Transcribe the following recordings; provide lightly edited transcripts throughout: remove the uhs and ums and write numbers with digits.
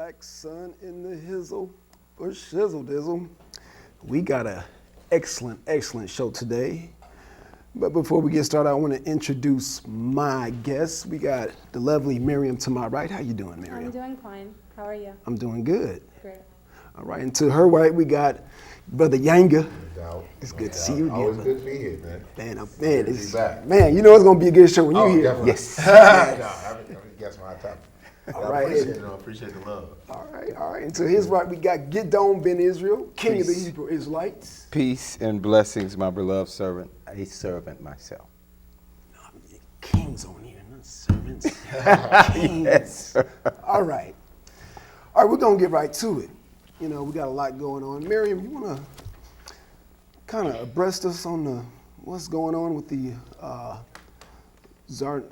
Blackson in the hizzle or shizzle dizzle. We got an excellent show today. But before we get started, I want to introduce my guests. We got the lovely Marium to my right. How you doing, Marium? I'm doing fine. How are you? I'm doing good. Great. All right, and to her right, we got Bro.Yanga. It's good to see you again. Always good to be here, man. Man, you know it's gonna be a good show when you're here. Definitely. Yes. I guess my topic. All right. Appreciate the love. All right. And to his right, we got Gideon Benazir, King of the Hebrew Israelites. Peace and blessings, my beloved servant, a servant myself. Kings on here, not servants. Kings. Yes. All right, we're gonna get right to it. You know, we got a lot going on. Marium, you wanna kind of abreast us on what's going on with the Tsarnaevs,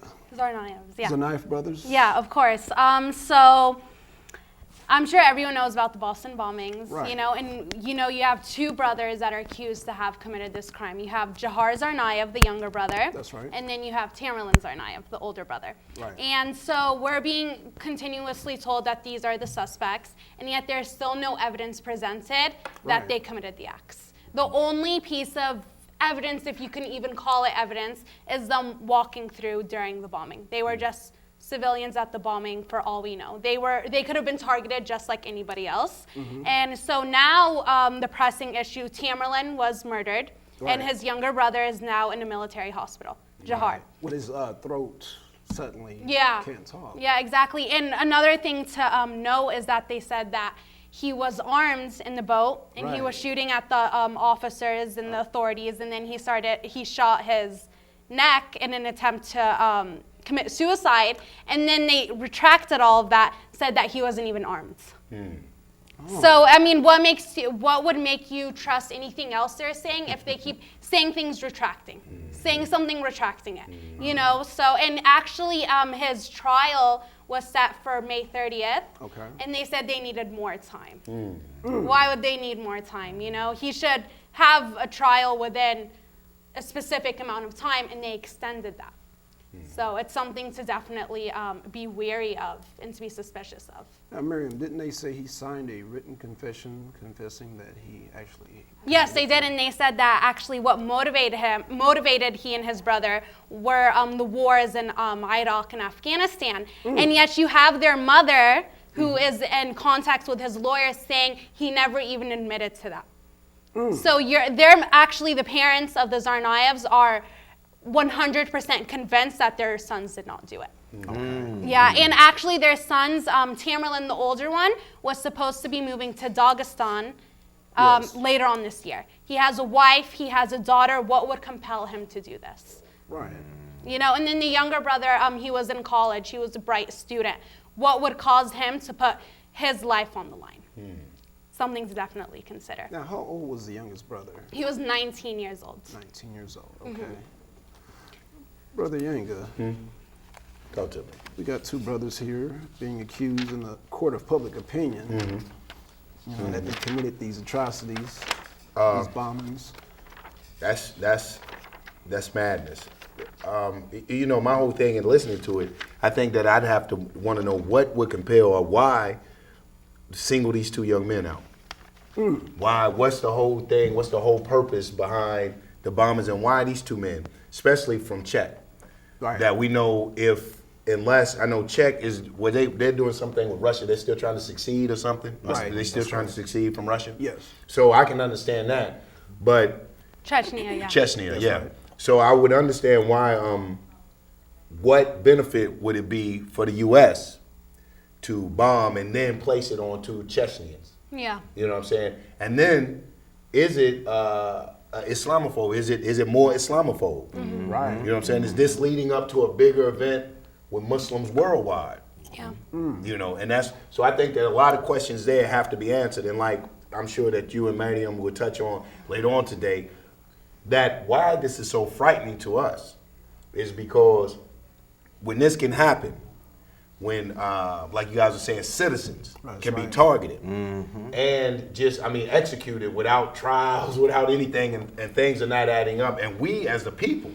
yeah. Tsarnaev brothers? Yeah, of course. So I'm sure everyone knows about the Boston bombings, Right. and you have two brothers that are accused to have committed this crime. You have Jahar Tsarnaev, the younger brother. That's right. And then you have Tamerlan Tsarnaev, the older brother. Right. And so we're being continuously told that these are the suspects, and yet there's still no evidence presented that Right. they committed the acts. The only piece of evidence, if you can even call it evidence, is them walking through during the bombing. They were just civilians at the bombing for all we know. They could have been targeted just like anybody else. Mm-hmm. And so now the pressing issue, Tamerlan was murdered, Right. and his younger brother is now in a military hospital, Jahar. With his throat suddenly can't talk. Yeah, exactly. And another thing to know is that they said that he was armed in the boat, and he was Right. shooting at the officers and the authorities, and then he shot his neck in an attempt to commit suicide, and then they retracted all of that, said that he wasn't even armed. So, I mean, what would make you trust anything else they're saying if they keep saying things retracting, saying something retracting it, So, and actually his trial was set for May 30th, Okay. and they said they needed more time. Why would they need more time? He should have a trial within a specific amount of time, and they extended that. So it's something to definitely be wary of and to be suspicious of. Now, Marium, didn't they say he signed a written confession confessing that he actually... Yes, they did, and they said that actually what motivated he and his brother were the wars in Iraq and Afghanistan. And yet you have their mother, who is in contact with his lawyer, saying he never even admitted to that. So they're actually, the parents of the Tsarnaevs are 100% convinced that their sons did not do it. Yeah, and actually their sons, Tamerlan, the older one, was supposed to be moving to Dagestan later on this year. He has a wife, he has a daughter. What would compel him to do this? Right. And then the younger brother, he was in college, he was a bright student. What would cause him to put his life on the line? Something to definitely consider. Now, how old was the youngest brother? He was 19 years old. 19 years old, okay. Brother Yanga, Talk to me. we got two brothers here being accused in the court of public opinion, that they committed these atrocities, these bombings. That's madness. My whole thing in listening to it, I think that I'd have to want to know what would compel or why single these two young men out. Why? What's the whole thing? What's the whole purpose behind the bombings, and why these two men, especially from Czech, that we know unless I know Czech is they're doing something with Russia, they're still trying to succeed or something. Right. They're still trying to succeed from Russia. Yes. So I can understand that, but Chechnya, yeah. Chechnya, That's yeah. right. So I would understand why. What benefit would it be for the U.S. to bomb and then place it onto Chechnyans? Yeah. You know what I'm saying? And then, is it Islamophobe? Is it more Islamophobe? Right. You know what I'm saying? Is this leading up to a bigger event with Muslims worldwide? Yeah. And that's, so I think that a lot of questions there have to be answered. And like, I'm sure that you and Marium will touch on later on today, that why this is so frightening to us is because when this can happen, when, like you guys were saying, citizens can be targeted and just, executed without trials, without anything, and things are not adding up. And we, as the people,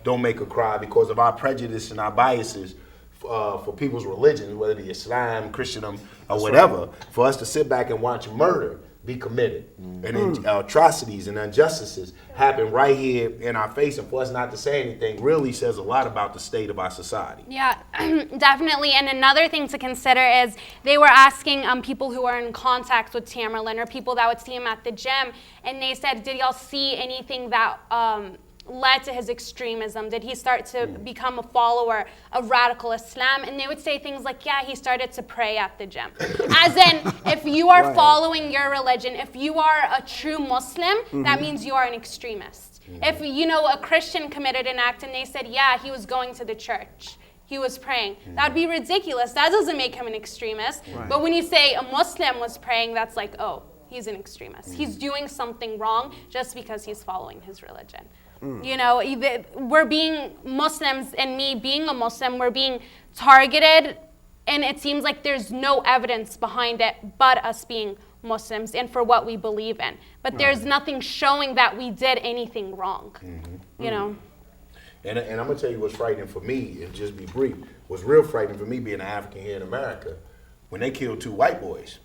don't make a cry because of our prejudice and our biases for people's religions, whether it be Islam, Christendom, or whatever, for us to sit back and watch murder be committed and atrocities and injustices happen right here in our face, and for us not to say anything really says a lot about the state of our society. Yeah, definitely. And another thing to consider is they were asking people who are in contact with Tamerlan or people that would see him at the gym, and they said, did y'all see anything that led to his extremism? Did he start to become a follower of radical Islam? And they would say things like, yeah, he started to pray at the gym. As in, if you are following your religion, if you are a true Muslim, that means you are an extremist. If, a Christian committed an act and they said, yeah, he was going to the church, he was praying, that'd be ridiculous. That doesn't make him an extremist. But when you say a Muslim was praying, that's like, oh, he's an extremist. He's doing something wrong just because he's following his religion. We're being Muslims, and me being a Muslim, we're being targeted, and it seems like there's no evidence behind it but us being Muslims and for what we believe in. But there's nothing showing that we did anything wrong, And I'm gonna tell you what's frightening for me, and just be brief, what's real frightening for me being an African here in America, when they killed 2 white boys.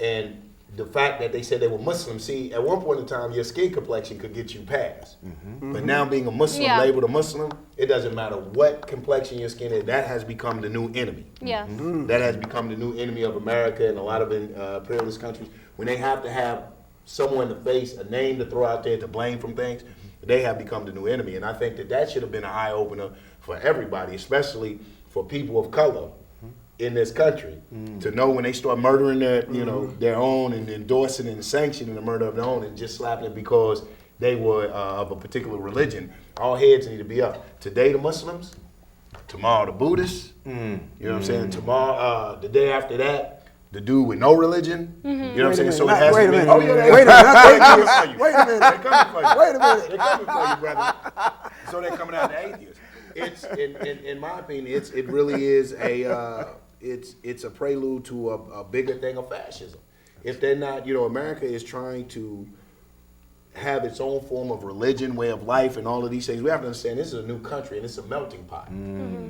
And the fact that they said they were Muslims, see, at one point in time, your skin complexion could get you passed. But now being a Muslim, labeled a Muslim, it doesn't matter what complexion your skin is, that has become the new enemy. Yeah. That has become the new enemy of America and a lot of imperialist countries. When they have to have someone to face, a name to throw out there to blame from things, they have become the new enemy. And I think that should have been an eye-opener for everybody, especially for people of color in this country, to know when they start murdering their own and endorsing and sanctioning the murder of their own and just slapping it because they were of a particular religion. All heads need to be up. Today the Muslims, tomorrow the Buddhists, you know what I'm saying? Tomorrow, the day after that, the dude with no religion. You know what I'm saying? So it has to be. Oh yeah, wait a minute. Wait a minute. They're coming for you. Wait a minute. They're coming for you, brother. So they're coming out the atheists. It's in my opinion, it really is it's a prelude to a bigger thing of fascism. If they're not, America is trying to have its own form of religion, way of life, and all of these things. We have to understand this is a new country and it's a melting pot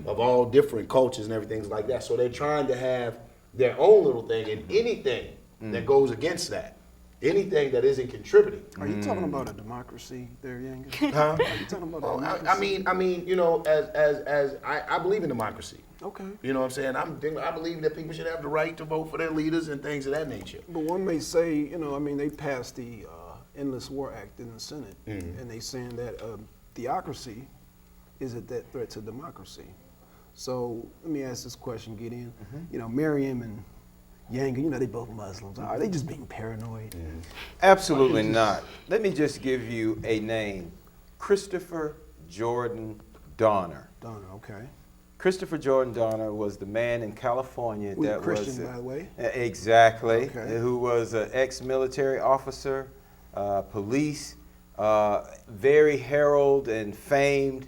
of all different cultures and everything like that. So they're trying to have their own little thing, and anything that goes against that, anything that isn't contributing. Are you talking about a democracy there, Yanga? Huh? Are you talking about a democracy? I mean, as I believe in democracy. Okay. You know what I'm saying? I believe that people should have the right to vote for their leaders and things of that nature. But one may say, they passed the Endless War Act in the Senate, and they saying that theocracy is a threat to democracy. So let me ask this question, Gideon. Marium and Yanga, they both Muslims. Are they just being paranoid? Absolutely not. Let me just give you a name. Christopher Jordan Donner. Donner, okay. Christopher Jordan Donner was the man in California that Christian, by the way. Exactly, Okay. who was an ex-military officer, police, very heralded and famed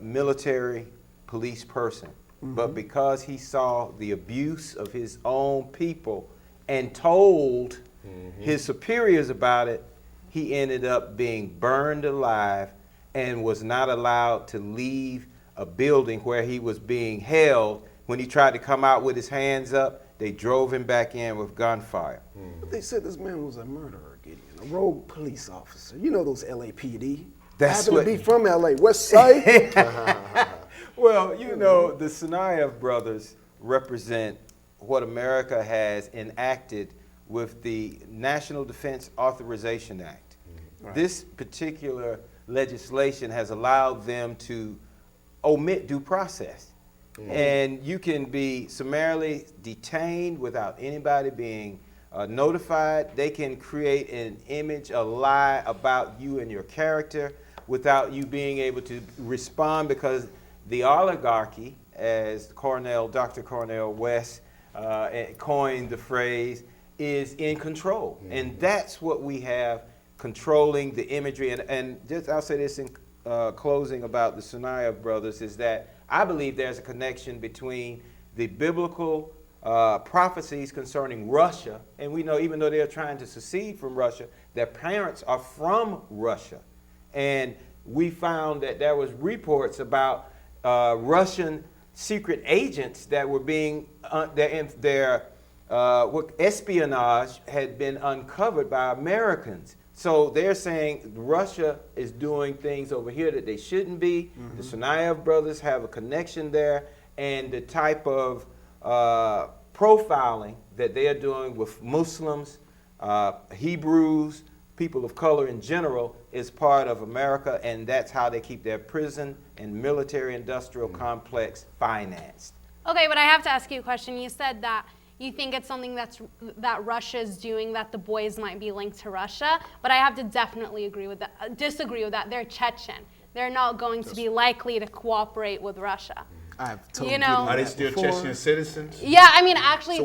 military police person. But because he saw the abuse of his own people and told his superiors about it, he ended up being burned alive and was not allowed to leave a building where he was being held. When he tried to come out with his hands up, they drove him back in with gunfire. But they said this man was a murderer, Gideon, a rogue police officer. You know those LAPD. That's happen what. to be from LA, West Side. Well, the Tsarnaev brothers represent what America has enacted with the National Defense Authorization Act. Right. This particular legislation has allowed them to omit due process. And you can be summarily detained without anybody being notified. They can create an image, a lie about you and your character without you being able to respond, because the oligarchy, as Dr. Cornel West coined the phrase, is in control. And that's what we have controlling the imagery. And just I'll say this in closing about the Tsarnaev brothers, is that I believe there's a connection between the biblical prophecies concerning Russia, and we know even though they're trying to secede from Russia, their parents are from Russia. And we found that there was reports about Russian secret agents that were being their espionage had been uncovered by Americans. So they're saying Russia is doing things over here that they shouldn't be. The Tsarnaev brothers have a connection there, and the type of profiling that they are doing with Muslims, Hebrews, people of color in general, is part of America, and that's how they keep their prison and military-industrial complex financed. Okay, but I have to ask you a question. You said that you think it's something that Russia is doing, that the boys might be linked to Russia, but I have to definitely disagree with that. They're Chechen. They're not going to be likely to cooperate with Russia. I've told You know- Are they still Chechen citizens? Yeah, I mean, actually, So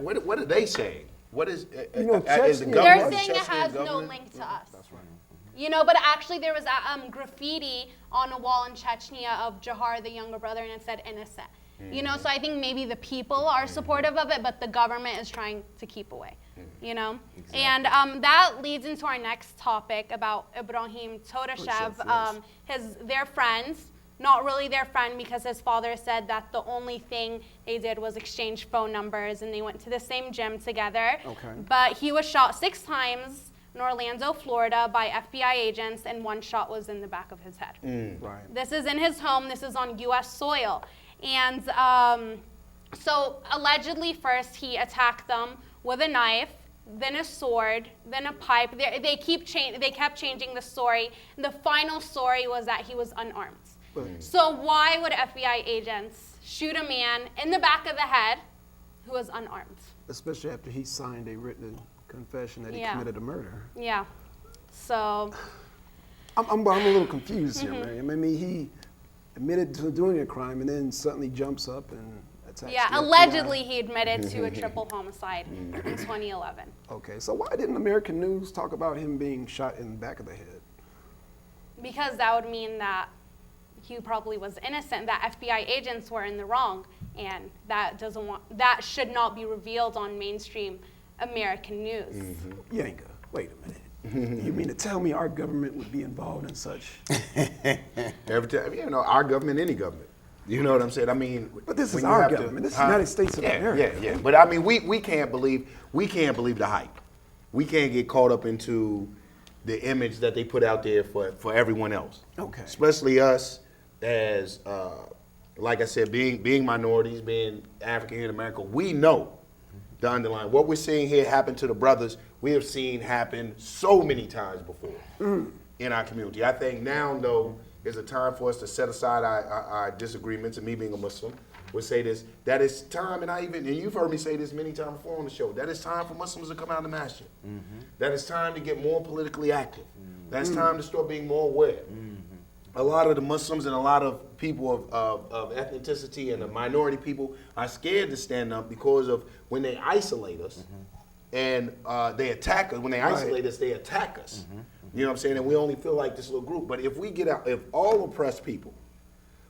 what are they saying? What is, You know, is the Chechnya- they're government? saying it Chechen has no government? link to us. That's right. You know, but actually there was graffiti on a wall in Chechnya of Jahar, the younger brother, and it said innocent. You know, so I think maybe the people are supportive of it, but the government is trying to keep away. You know, and that leads into our next topic about Ibragim Todashev. Their friends, not really their friend, because his father said that the only thing they did was exchange phone numbers, and they went to the same gym together. Okay. But he was shot 6 times in Orlando, Florida, by FBI agents, and 1 shot was in the back of his head. Right. This is in his home. This is on U.S. soil. And so allegedly first he attacked them with a knife, then a sword, then a pipe. They kept changing the story. The final story was that he was unarmed. So why would FBI agents shoot a man in the back of the head who was unarmed? Especially after he signed a written confession that he Yeah. committed a murder. Yeah. So I'm a little confused here, Marium. I mean, he admitted to doing a crime and then suddenly jumps up and attacks yeah, the FBI. allegedly he admitted to a triple homicide in 2011. Okay, so why didn't American news talk about him being shot in the back of the head? Because that would mean that he probably was innocent, that FBI agents were in the wrong, and that should not be revealed on mainstream American news. Yanga, wait a minute. You mean to tell me our government would be involved in such? Every time, you know, our government, any government. You know what I'm saying? I mean, But this is when you our have to- government. This is the United States of America. Yeah. But I mean, we can't believe the hype. We can't get caught up into the image that they put out there for everyone else. Okay. Especially us as, like I said, being minorities, being African here in America. We know the underlying. What we're seeing here happen to the brothers, we have seen happen so many times before in our community. I think now, though, is a time for us to set aside our disagreements, and me being a Muslim would say this, that it's time, and you've heard me say this many times before on the show, that it's time for Muslims to come out of the masjid. That it's time to get more politically active. That it's time to start being more aware. A lot of the Muslims and a lot of people of ethnicity and the minority people are scared to stand up because of when they isolate us and they attack us. When they isolate us, they attack us. You know what I'm saying? And we only feel like this little group. But if we get out, if all oppressed people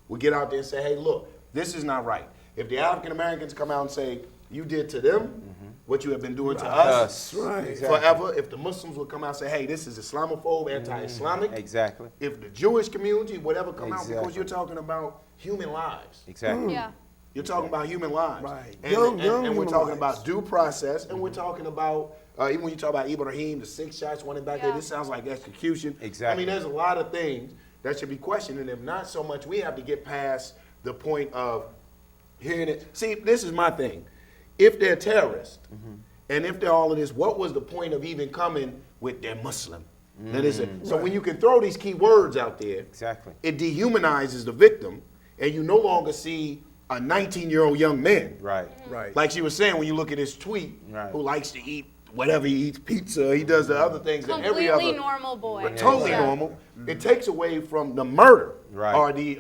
will get out there and say, hey, look, this is not right. If the African Americans come out and say, you did to them what you have been doing to us Right. forever, if the Muslims will come out and say, hey, this is Islamophobe, anti-Islamic. Exactly. If the Jewish community, whatever, come out, because Exactly. you're talking about human lives. Exactly. Yeah. You're talking about human lives. Right. And, Young and we're human talking lives. about due process, and we're talking about, even when you talk about Ibragim, the 6 shots, one in back there, Yeah. this sounds like execution. Exactly. I mean, there's a lot of things that should be questioned, and if not so much, we have to get past the point of hearing it. See, this is my thing. If they're terrorists, and if they're all of this, what was the point of even coming with they're Muslim? That is it. So when you can throw these key words out there, Exactly. it dehumanizes the victim, and you no longer see a 19-year-old young man. Right. Right. Like she was saying, when you look at his tweet, Right. who likes to eat whatever he eats, pizza, he does the other things that every Completely other, normal boy. totally Yeah. normal. It takes away from the murder, Right. or the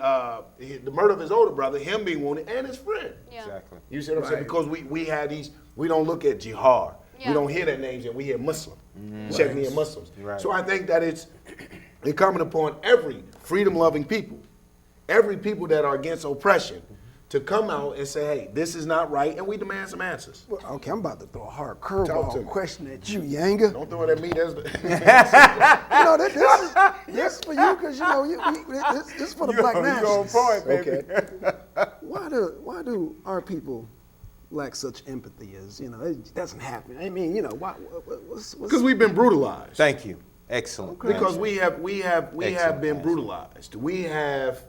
murder of his older brother, him being wounded, and his friend. Yeah. Exactly. You see what I'm saying? Right. Because we had these, we don't look at jihad. Yeah. We don't hear their names, and we hear Muslim. Checking in Muslims. Right. So I think that it's incumbent upon every freedom-loving people, every people that are against oppression, to come out and say, hey, this is not right, and we demand some answers. Well, okay, I'm about to throw a hard Talk to curveball me. question at you, Yanga. Don't throw it at me. That's the You know, this is for you because, you know, this is for the black You nationalists. on point, baby. Okay. why do our people lack such empathy? As it doesn't happen. I mean, why? What's Because we've been brutalized. Thank you. Excellent. Okay. Because we have been brutalized. We have,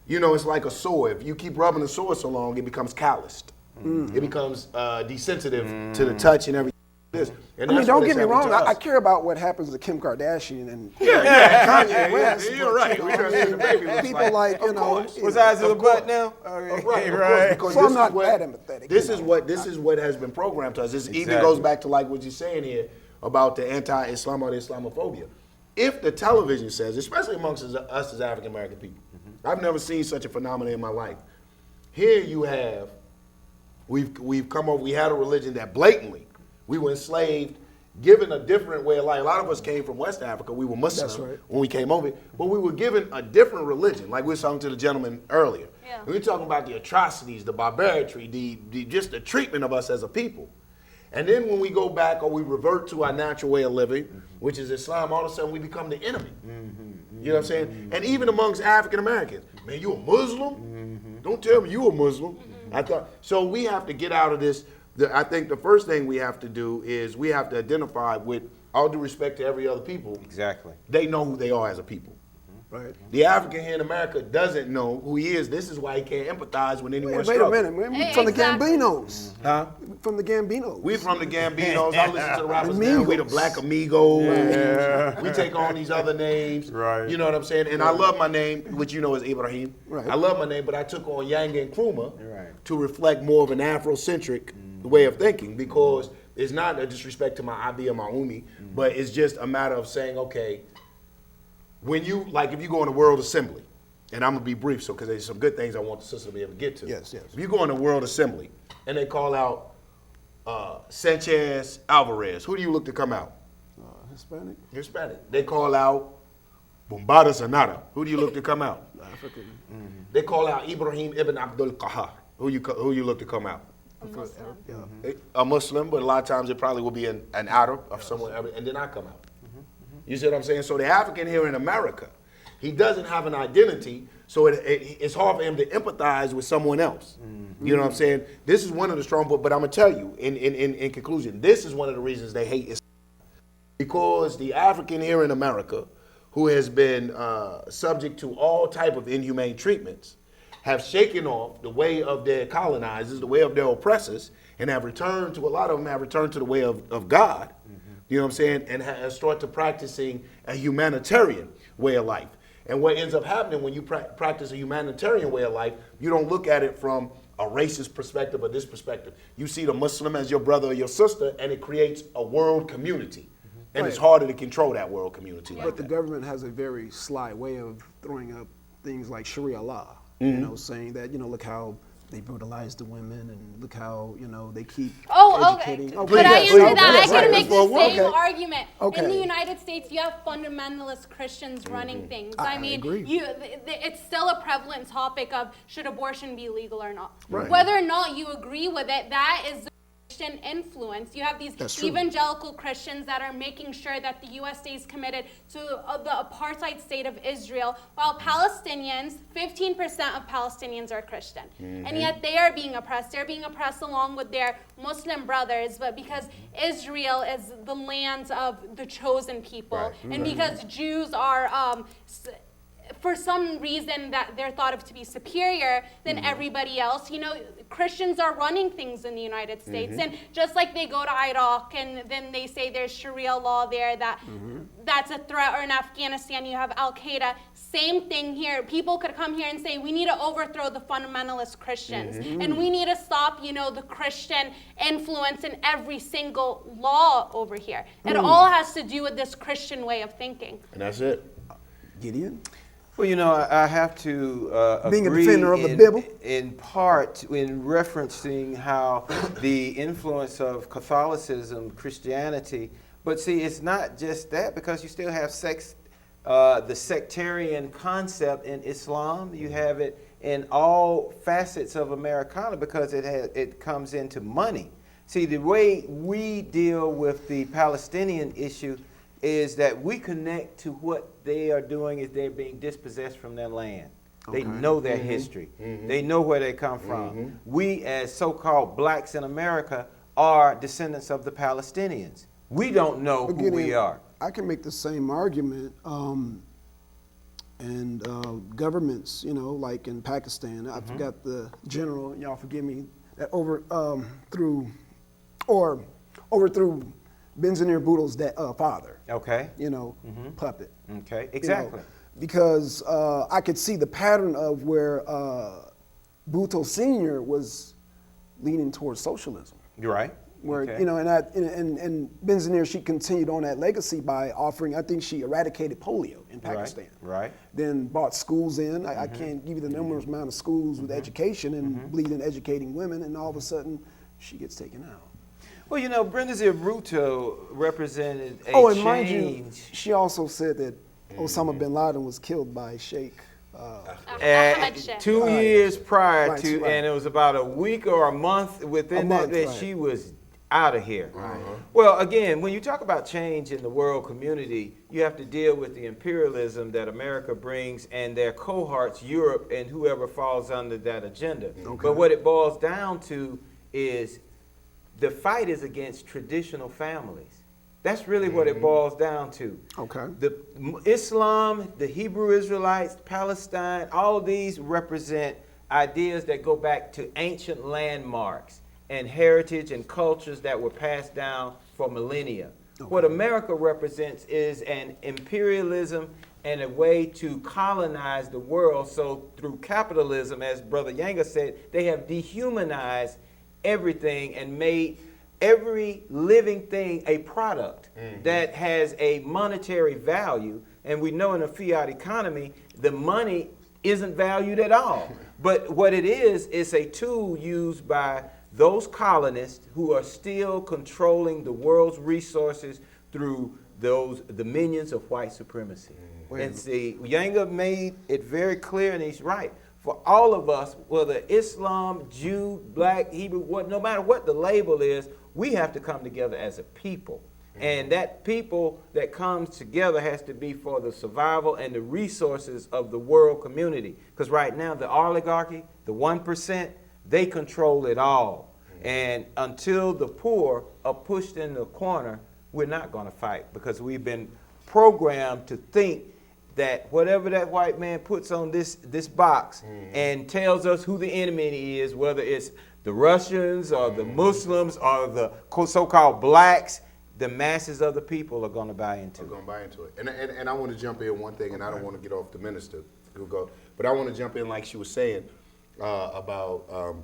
it's like a sore. If you keep rubbing the sore so long, it becomes calloused. It becomes desensitive to the touch and everything. And I mean, that's don't what get has me happened wrong. to I us. care about what happens to Kim Kardashian and Kanye West. You're but, right. We're trying to see the baby looks people like Of course. What's eyes of the butt now? Right, of course, because So this I'm not is what, that empathetic. This is what has been programmed to us. This even Exactly. goes back to like what you're saying here about the anti-Islam or the Islamophobia. If the television says, especially amongst us as African American people, I've never seen such a phenomenon in my life. Here you have, we've come over, we had a religion that blatantly, we were enslaved, given a different way of life. A lot of us came from West Africa. We were Muslim That's right. when we came over, but we were given a different religion. Like we were talking to the gentleman earlier. Yeah. We were talking about the atrocities, the barbarity, just the treatment of us as a people. And then when we go back or we revert to our natural way of living, which is Islam, all of a sudden we become the enemy. You know what I'm saying? And even amongst African Americans, man, you a Muslim? Don't tell me you a Muslim. So we have to get out of this. I think the first thing we have to do is we have to identify, with all due respect to every other people, Exactly. they know who they are as a people. Right. The African here in America doesn't know who he is. This is why he can't empathize with anyone Wait a struggling. minute, man. We from the Exactly. Gambinos. Huh? From the Gambinos. We from the Gambinos. I listen to the rappers now. Amigos. We the Black Amigos. We take on these other names. Right. You know what I'm saying? And I love my name, which you know is Ibragim. Right. I love my name, but I took on Yang and Kruma Right. to reflect more of an Afrocentric way of thinking, because it's not a disrespect to my Abi or my Umi, but it's just a matter of saying, okay, when you, like if you go in a World Assembly, and I'm gonna be brief, because there's some good things I want the sister to be able to get to. Yes, yes. If you go in a World Assembly and they call out Sanchez Alvarez, who do you look to come out? Hispanic, Hispanic. They call out Bombada Sanada. Who do you look to come out? African, They call out Ibrahim ibn Abdul Qahar. Who you look to come out? Muslim. yeah. A Muslim, but a lot of times it probably will be an Arab of someone, and then I come out. You see what I'm saying? So the African here in America, he doesn't have an identity, so it's hard for him to empathize with someone else. You know what I'm saying? This is one of the strong points, but I'm gonna tell you, in conclusion, this is one of the reasons they hate Islam. Because the African here in America, who has been subject to all type of inhumane treatments, have shaken off the way of their colonizers, the way of their oppressors, and have returned to, a lot of them have returned to the way of God, you know what I'm saying, and have started practicing a humanitarian way of life. And what ends up happening when you practice a humanitarian way of life, you don't look at it from a racist perspective or this perspective. You see the Muslim as your brother or your sister, and it creates a world community. And it's Right. harder to control that world community like But the that. government has a very sly way of throwing up things like Sharia law. Saying that, look how they brutalize the women, and look how, they keep Oh, okay. educating. Could I answer that? I Right. could make the same Okay. argument. Okay. In the United States, you have fundamentalist Christians running things. I I mean, agree. it's still a prevalent topic of should abortion be legal or not. Right. Whether or not you agree with it, that is the Christian influence. You have these That's true. evangelical Christians that are making sure that the U.S. stays committed to the apartheid state of Israel, while Palestinians, 15% of Palestinians are Christian. And yet they are being oppressed. They're being oppressed along with their Muslim brothers, but because Israel is the land of the chosen people, and because Jews are for some reason that they're thought of to be superior than everybody else. Christians are running things in the United States, and just like they go to Iraq and then they say there's Sharia law there, that's a threat, or in Afghanistan you have Al-Qaeda. Same thing here. People could come here and say we need to overthrow the fundamentalist Christians, and we need to stop, the Christian influence in every single law over here. It all has to do with this Christian way of thinking. And that's it. Gideon? Well, I have to Being a agree defender of the Bible? in part in referencing how the influence of Catholicism, Christianity, but see, it's not just that, because you still have the sectarian concept in Islam. You have it in all facets of Americana, because it comes into money. See, the way we deal with the Palestinian issue is that we connect to what they are doing is they're being dispossessed from their land. They know their history. They know where they come from. We, as so-called blacks in America, are descendants of the Palestinians. We don't know who we are. I can make the same argument. And governments, you know, like in Pakistan, I forgot the general, y'all forgive me, that overthrew Benazir Bhutto's father. Okay. You know, puppet. Okay, exactly. You know, because I could see the pattern of where Bhutto Sr. was leaning towards socialism. You're right. Where you know, and Benazir, she continued on that legacy by offering. I think she eradicated polio in Pakistan. Right. Then brought schools in. I can't give you the numerous amount of schools with education and believe in educating women. And all of a sudden, she gets taken out. Well, you know, Benazir Bhutto represented a and change. mind you, she also said that Osama bin Laden was killed by Sheikh. Ahmed Sheikh. 2 years prior Right, to, right. and it was about a week or a month within that right. she was out of here. Well, again, when you talk about change in the world community, you have to deal with the imperialism that America brings and their cohorts, Europe, and whoever falls under that agenda. But what it boils down to is the fight is against traditional families. That's really what it boils down to. Okay. The Islam, the Hebrew Israelites, Palestine, all of these represent ideas that go back to ancient landmarks and heritage and cultures that were passed down for millennia. Okay. What America represents is an imperialism and a way to colonize the world. So through capitalism, as Brother Yanga said, they have dehumanized everything and made every living thing a product that has a monetary value. And we know in a fiat economy, the money isn't valued at all. But what it is a tool used by those colonists who are still controlling the world's resources through those dominions of white supremacy. And see, Yanga made it very clear, and he's right. For all of us, whether Islam, Jew, Black, Hebrew, no matter what the label is, we have to come together as a people. And that people that comes together has to be for the survival and the resources of the world community. Because right now, the oligarchy, the 1%, they control it all. And until the poor are pushed in the corner, we're not going to fight, because we've been programmed to think that whatever that white man puts on this box and tells us who the enemy is, whether it's the Russians or the Muslims or the so-called blacks, the masses of the people are going to buy into it. Are going to buy into it. And I want to jump in one thing, and I don't want to get off the minister, but I want to jump in like she was saying about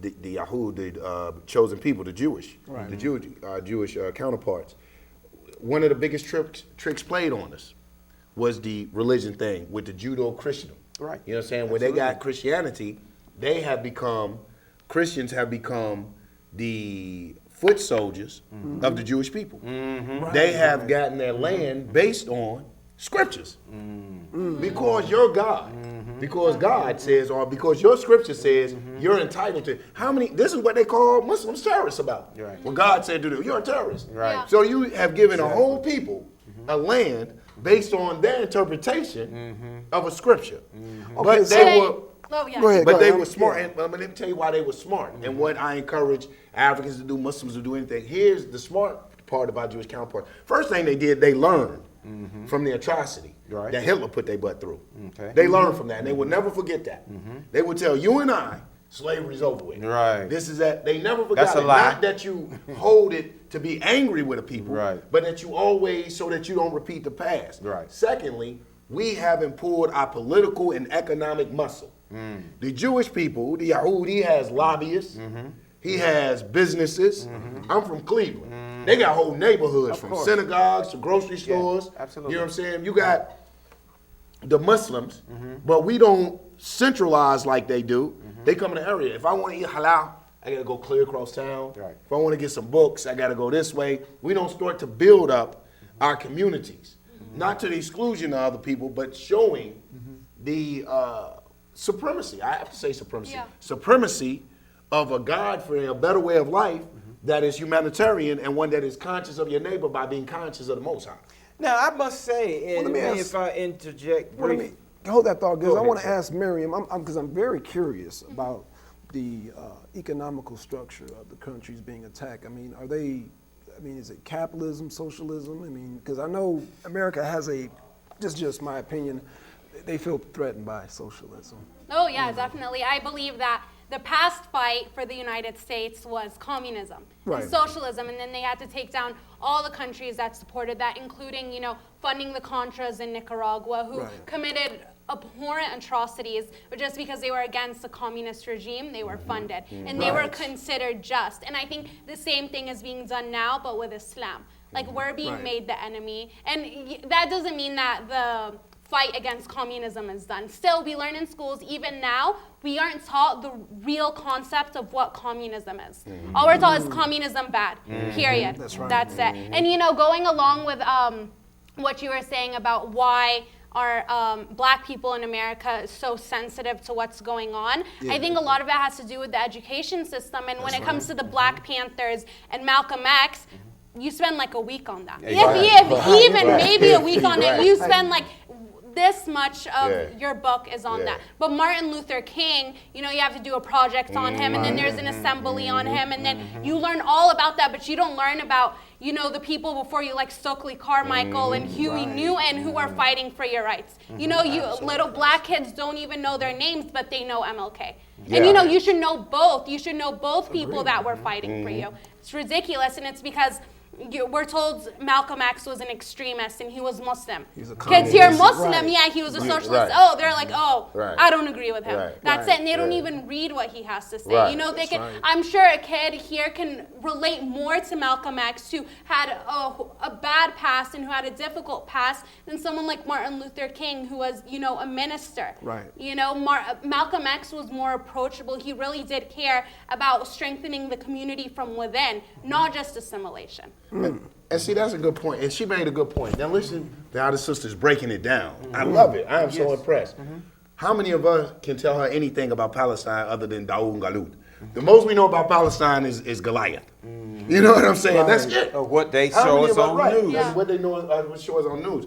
the Yahud, the chosen people, the Jewish, the Jewish counterparts. One of the biggest tricks played on us was the religion thing with the Judeo-Christian. Right. You know what I'm saying? When they got Christianity, Christians have become the foot soldiers of the Jewish people. They have gotten their land based on scriptures. Because you're God. Because God says, or because your scripture says, you're entitled to. This is what they call Muslims terrorists about. Right. What God said to do, you're a terrorist. Right. Yeah. So you have given a whole people a land based on their interpretation of a scripture. But they were... Oh, yeah. Go ahead. But they were smart, and let me tell you why they were smart, and what I encourage Africans to do, Muslims to do anything. Here's the smart part about Jewish counterparts. First thing they did, they learned from the atrocity that Hitler put their butt through. Okay. They learned from that, and they would never forget that. They would tell you and I, slavery's over with. Right. This is that. They never forgot That's a it. lie. Not that you hold it to be angry with the people, Right. but that you always, so that you don't repeat the past. Right. Secondly, we haven't pulled our political and economic muscle. The Jewish people, the Yahudi, has lobbyists. He has businesses. I'm from Cleveland. They got whole neighborhoods, from synagogues to grocery stores. Absolutely. You know what I'm saying? You got the Muslims, but we don't centralize like they do. They come in the area. If I want to eat halal, I got to go clear across town. Right. If I want to get some books, I got to go this way. We don't start to build up our communities, not to the exclusion of other people, but showing the supremacy. I have to say supremacy. Yeah. Supremacy of a God for a better way of life that is humanitarian and one that is conscious of your neighbor by being conscious of the Most High. Now, I must say, and Well, let me if I interject briefly. hold that thought, because Go I ahead, want to sir. ask Marium, because I'm very curious about the economical structure of the countries being attacked. I mean, is it capitalism, socialism? I mean, because I know America has just my opinion, they feel threatened by socialism. Oh yeah, definitely. I believe that the past fight for the United States was communism Right. and socialism, and then they had to take down all the countries that supported that, including, funding the Contras in Nicaragua, who Right. committed abhorrent atrocities, but just because they were against the communist regime, they were funded, and they were Right. considered just. And I think the same thing is being done now, but with Islam. Like, we're being Right. made the enemy, and that doesn't mean that the fight against communism is done. Still, we learn in schools, even now, we aren't taught the real concept of what communism is. All we're taught is communism bad, period. That's right. That's it. And going along with what you were saying about why our black people in America is so sensitive to what's going on, Yeah. I think a lot of it has to do with the education system. And when it comes to the Black Panthers and Malcolm X, you spend like a week on that. If even maybe a week on it, you spend like this much of your book is on that. But Martin Luther King, you have to do a project on him, and then there's an assembly on him, and then you learn all about that, but you don't learn about, the people before you, like Stokely Carmichael and Huey Newton, who are fighting for your rights. You little black kids don't even know their names, but they know MLK. And you should know both. You should know both people that were fighting for you. It's ridiculous, and it's because we're told Malcolm X was an extremist and he was Muslim. He's a Kids hear communist. Muslim, Right. yeah, he was a socialist. Right. Oh, they're like, Right. I don't agree with him. Right. That's Right. it, and they don't Right. even read what he has to say. Right. They can. right. I'm sure a kid here can relate more to Malcolm X, who had a bad past and who had a difficult past, than someone like Martin Luther King, who was, a minister. Right. Malcolm X was more approachable. He really did care about strengthening the community from within, not just assimilation. And see, that's a good point. And she made a good point. Now listen to how the sister's breaking it down. I love it. I am so impressed. How many of us can tell her anything about Palestine other than Daoud and Galut? The most we know about Palestine is Goliath. You know what I'm saying? That's it. Of what they How show many us of us- on right, the news. that's what they know, what show us on news.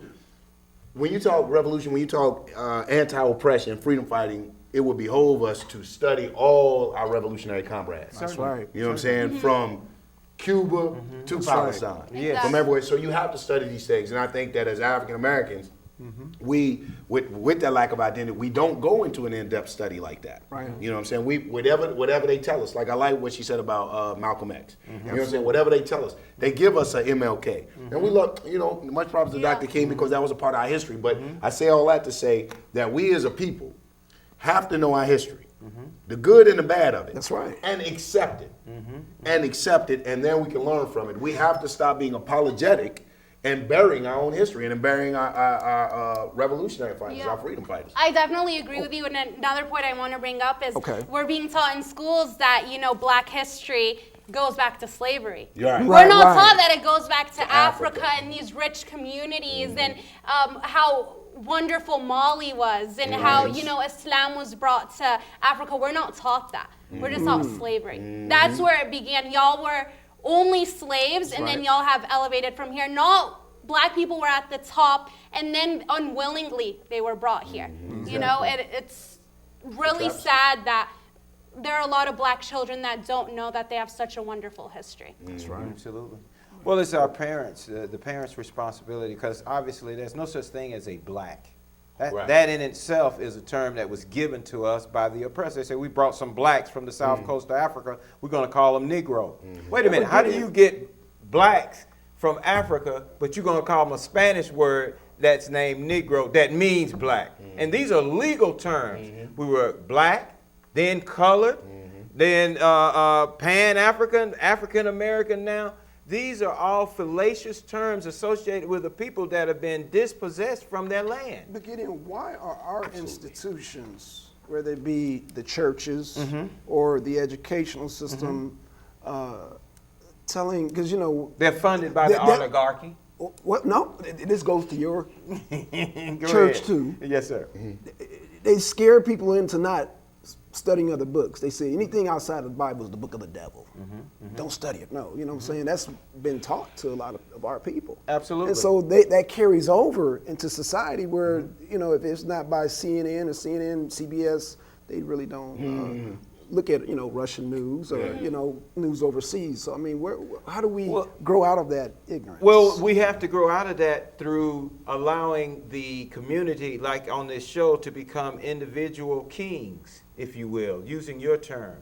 When you talk revolution, when you talk anti-oppression, freedom fighting, it would behoove us to study all our revolutionary comrades. That's right. You know what I'm saying? From Cuba to Palestine, Exactly. from everywhere. So you have to study these things, and I think that as African Americans, we, with that lack of identity, we don't go into an in-depth study like that. Right. You know what I'm saying? We whatever they tell us. Like I like what she said about Malcolm X. You know what I'm saying? Whatever they tell us, they give us a MLK, and we look. Much props to Dr. King because that was a part of our history. But I say all that to say that we as a people have to know our history. The good and the bad of it. That's right. And accept it. And accept it, and then we can learn from it. We have to stop being apologetic and burying our own history and burying our revolutionary fighters, Yeah. our freedom fighters. I definitely agree with you. And another point I want to bring up is Okay. we're being taught in schools that, Black history goes back to slavery. You're right. We're not Right. taught that it goes back to Africa. Africa and these rich communities and how wonderful Mali was and how, Islam was brought to Africa. We're not taught that. We're just taught slavery. That's where it began. Y'all were only slaves, and then right. y'all have elevated from here. Not Black people were at the top, and then unwillingly they were brought here. It's really sad that there are a lot of Black children that don't know that they have such a wonderful history. That's right. Absolutely. Well, it's our parents, the parents' responsibility, because obviously there's no such thing as a black. Right. That in itself is a term that was given to us by the oppressor. They said, we brought some blacks from the south coast of Africa, we're going to call them Negro. Wait a minute, how do you get blacks from Africa, but you're going to call them a Spanish word that's named Negro, that means black? And these are legal terms. We were black, then colored, then Pan-African, African-American now. These are all fallacious terms associated with the people that have been dispossessed from their land. But Gideon, why are our institutions, whether it be the churches or the educational system, telling, because They're funded by the oligarchy. what? No, this goes to your Go church ahead. too. Yes, sir. They scare people into not studying other books. They say anything outside of the Bible is the book of the devil. Don't study it. No, you know what I'm saying? That's been taught to a lot of our people. Absolutely. And so that carries over into society where, you know, if it's not by CNN or CNN, CBS, they really don't look at, you know, Russian news or, you know, news overseas. So, I mean, how do we grow out of that ignorance? Well, we have to grow out of that through allowing the community, like on this show, to become individual kings, if you will, using your term.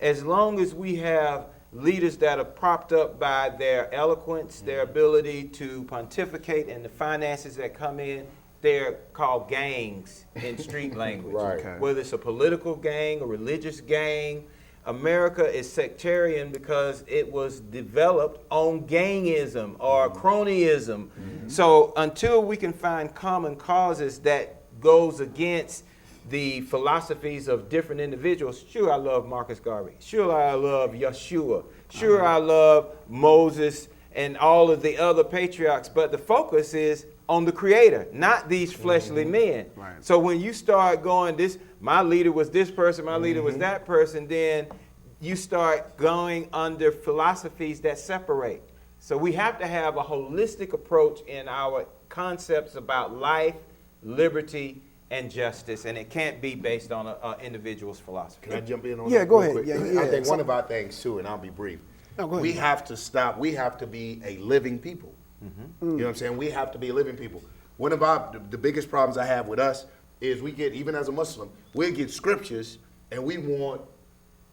As long as we have leaders that are propped up by their eloquence, their ability to pontificate, and the finances that come in, they're called gangs in street language. Right. Okay. Whether it's a political gang, a religious gang. America is sectarian because it was developed on gangism or cronyism. So until we can find common causes that goes against the philosophies of different individuals, sure, I love Marcus Garvey. Sure, I love Yeshua. Sure, I love Moses and all of the other patriarchs, but the focus is on the Creator, not these fleshly men. Right. So when you start going, my leader was this person, my leader was that person, then you start going under philosophies that separate. So we have to have a holistic approach in our concepts about life, liberty, and justice, and it can't be based on an individual's philosophy. Can I jump in on Yeah, that go real ahead. quick? Yeah, I think so- one of our things too, and I'll be brief, No, go ahead. we have to stop, we have to be a living people. You know what I'm saying? We have to be living people. One of the biggest problems I have with us is we get, even as a Muslim, we get scriptures and we want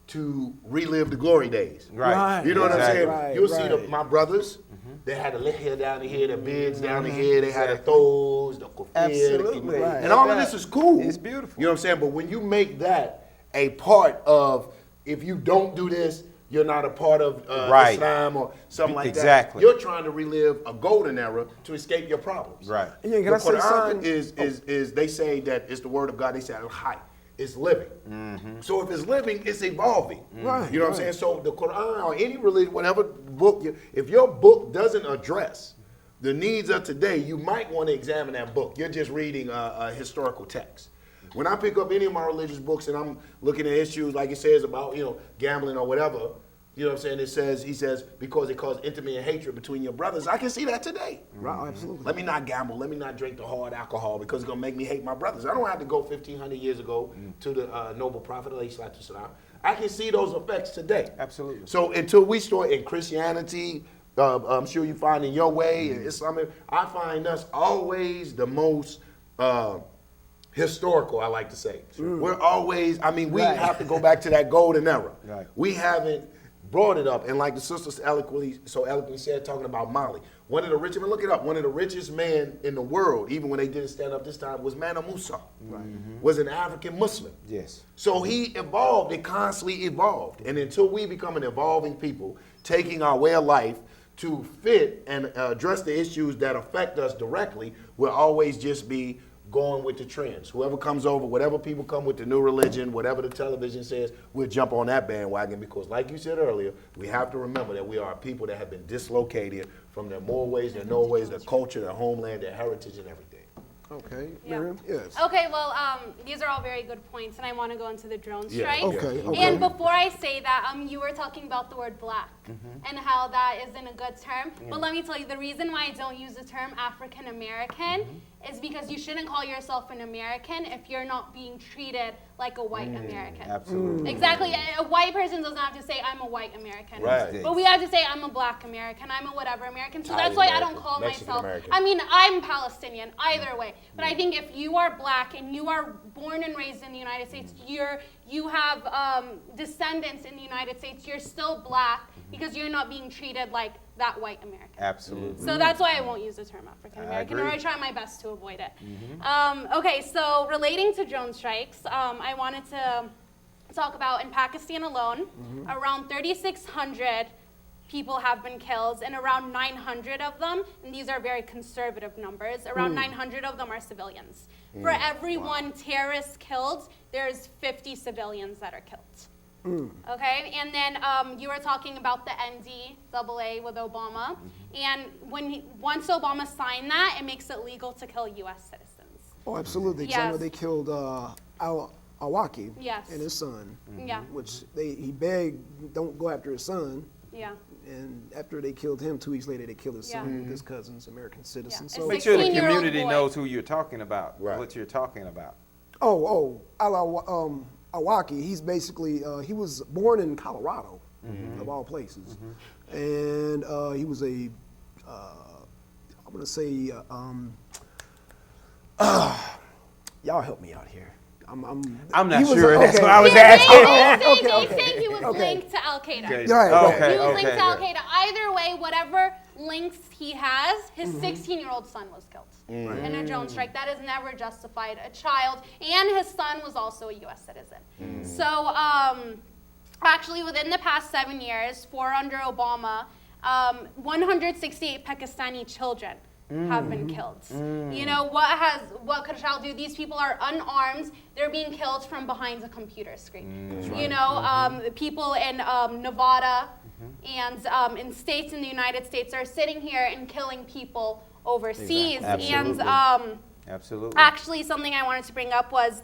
to relive the glory days. Right. You know what I'm saying? Right, You'll see right. my brothers, they had a lit hair down here, the beards down the here, they had the throws, the kufir, Absolutely. Right. and all of this is cool. It's beautiful. You know what I'm saying? But when you make that a part of, if you don't do this, you're not a part of Right. Islam or something like Exactly. that. You're trying to relive a golden era to escape your problems. Right. Yeah, can The I say Quran something? is they say that it's the word of God. They say al-hayy. It's living. So if it's living, it's evolving. Right, You know what I'm right. saying? So the Quran or any religion, whatever book, if your book doesn't address the needs of today, you might want to examine that book. You're just reading a historical text. When I pick up any of my religious books and I'm looking at issues like it says about, you know, gambling or whatever, you know what I'm saying? He says, because it caused intimacy and hatred between your brothers. I can see that today. Right, absolutely. Let me not gamble. Let me not drink the hard alcohol because it's going to make me hate my brothers. I don't have to go 1,500 years ago to the noble prophet, alayhi salatu salam. I can see those effects today. Absolutely. So until we start in Christianity, I'm sure you find in your way, in Islam, I find us always the most historical, I like to say. We're always, I mean, we Right. have to go back to that golden era. Right. We haven't brought it up. And like the sister so eloquently said, talking about Mali, one of the richest, look it up, one of the richest men in the world, even when they didn't stand up this time, was Mansa Musa, was an African Muslim. Yes. So he evolved, it constantly evolved. And until we become an evolving people, taking our way of life to fit and address the issues that affect us directly, we'll always just be going with the trends. Whoever comes over, whatever people come with the new religion, whatever the television says, we'll jump on that bandwagon because like you said earlier, we have to remember that we are a people that have been dislocated from their moral ways, their no ways, their culture, their homeland, their heritage and everything. Okay, Yeah. Marium? Yes. Okay, well, these are all very good points, and I want to go into the drone Yeah, strike. Okay, okay. And before I say that, you were talking about the word black and how that isn't a good term. But let me tell you, the reason why I don't use the term African American is because you shouldn't call yourself an American if you're not being treated like a white American. Absolutely. Exactly. A white person doesn't have to say, I'm a white American. Right. But we have to say, I'm a black American, I'm a whatever American. So that's Italian why I don't American, call Mexican myself, American. I mean, I'm Palestinian, either way. But I think if you are black and you are born and raised in the United States, you have descendants in the United States, you're still black because you're not being treated like that white American. Absolutely. So that's why I won't use the term African American, or agree. I try my best to avoid it. Okay, so relating to drone strikes, I wanted to talk about in Pakistan alone, around 3,600 people have been killed, and around 900 of them, and these are very conservative numbers, around 900 of them are civilians. For every one terrorist killed, there's 50 civilians that are killed. Okay, and then you were talking about the NDAA with Obama, and once Obama signed that, it makes it legal to kill U.S. citizens. Oh, absolutely. 'Cause I know Yes. they killed Awaki Yes. and his son, Yeah, which he begged, don't go after his son. yeah. And after they killed him, 2 weeks later, they killed his son Yeah. with his cousins, American citizens. Yeah. So, Make sure the 16-year-old community boy. knows who you're talking about, Right. what you're talking about. Awaki, he's basically, he was born in Colorado, of all places. And he was a, I'm going to say, y'all help me out here. I'm he not was- sure. That's okay. what I was They asking. say he was Okay. linked to Al Qaeda. Okay. Right, Okay. He was linked Okay. to Al Qaeda. Either way, whatever links he has, his 16-year-old son was killed in a drone strike. That is never justified. A child, and his son was also a U.S. citizen. So, actually, within the past 7 years, under Obama, 168 Pakistani children have been killed. You know, what could a child do? These people are unarmed. They're being killed from behind a computer screen. You know, people in Nevada and in states in the United States are sitting here and killing people overseas. Absolutely. And Absolutely. actually, something I wanted to bring up was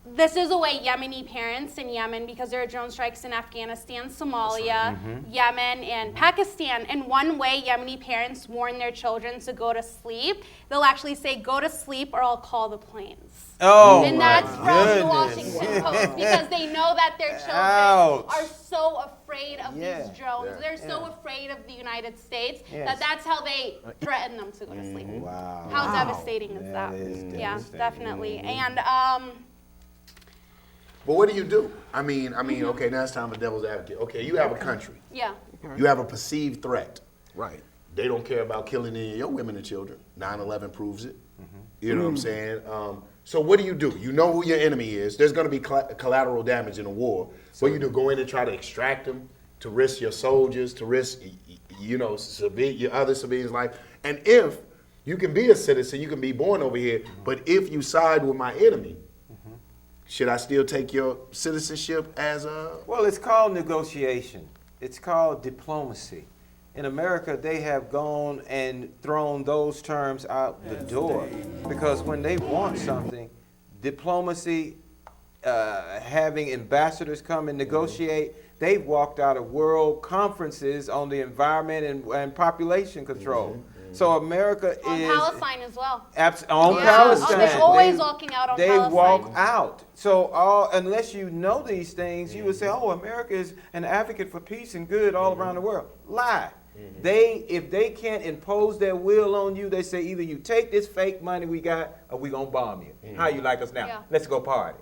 this is the way Yemeni parents in Yemen, because there are drone strikes in Afghanistan, Somalia, Yemen, and Pakistan. And one way Yemeni parents warn their children to go to sleep, they'll actually say, "Go to sleep or I'll call the planes." Oh, And my that's from the goodness. Washington Post, because they know that their children Ouch. are so afraid of Yeah. these drones. Yeah. They're so afraid of the United States Yes. that that's how they threaten them to go to sleep. Wow. How devastating is that? That is Yeah, devastating. definitely. And But what do you do? I mean, okay, now it's time for devil's advocate. Okay, you have a country. yeah. You have a perceived threat. right. They don't care about killing any of your women and children. 9/11 proves it. You know what I'm saying? So what do? You know who your enemy is. There's going to be collateral damage in a war. What do? Go in and try to extract them, to risk your soldiers, to risk, your other civilians' life. And if you can be a citizen, you can be born over here, but if you side with my enemy, should I still take your citizenship as a... Well, it's called negotiation. It's called diplomacy. In America, they have gone and thrown those terms out the door because when they want something, diplomacy, having ambassadors come and negotiate, they've walked out of world conferences on the environment and population control. So America On is... Palestine as well. On Yeah. Palestine. Oh, they're always walking out on they Palestine. walk out. So unless you know these things, you would say, oh, America is an advocate for peace and good all around the world. Lie. If they can't impose their will on you, they say either you take this fake money we got or we going to bomb you. How you like us now? Yeah. Let's go party.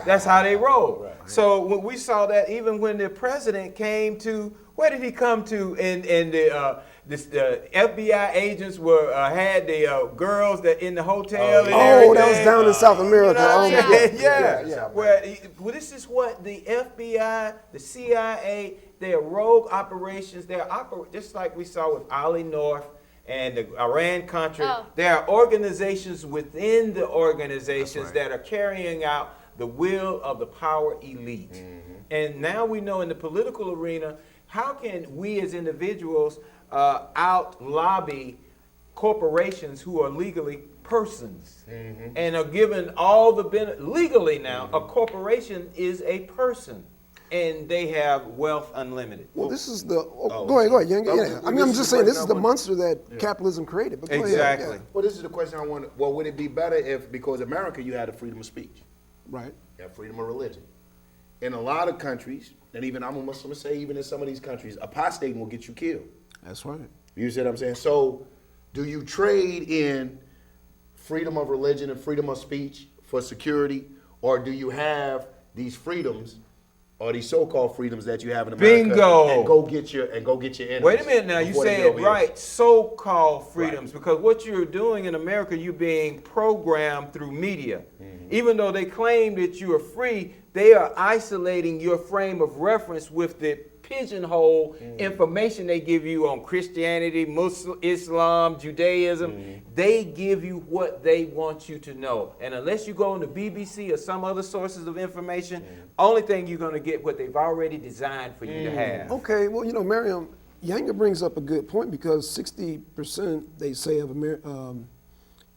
That's how they roll. So when we saw that even when the president came to, where did he come to in the F.B.I. agents had the girls that in the hotel and everything. That was down in South America. You know what I'm saying? Yeah. Yeah. Well, this is what the FBI, the CIA, their rogue operations, just like we saw with Ali North and the Iran-Contra. Oh. There are organizations within the organizations that are carrying out the will of the power elite. And now we know in the political arena, how can we as individuals out lobby corporations who are legally persons and are given all the benefit legally now? A corporation is a person and they have wealth unlimited. Well, this is the. Go ahead, Young. Yeah. I mean, I'm just saying this is the monster that capitalism created. But go ahead, Exactly. yeah. Well, this is the question I want. Well, would it be better if, because America, you had a freedom of speech, Right. you have freedom of religion. In a lot of countries, and even I'm a Muslim, say even in some of these countries, apostating will get you killed. That's right. You see what I'm saying? So, do you trade in freedom of religion and freedom of speech for security, or do you have these freedoms, or these so-called freedoms that you have in America, Bingo. and go get your enemies? Wait a minute now, you before they say get it over here? right, so-called freedoms, because what you're doing in America, you're being programmed through media. Even though they claim that you are free, they are isolating your frame of reference with the pigeonhole information they give you on Christianity, Muslim, Islam, Judaism. They give you what they want you to know. And unless you go on the BBC or some other sources of information, only thing you're going to get what they've already designed for you to have. Okay. Well, Mariam, Yanga brings up a good point because 60% they say of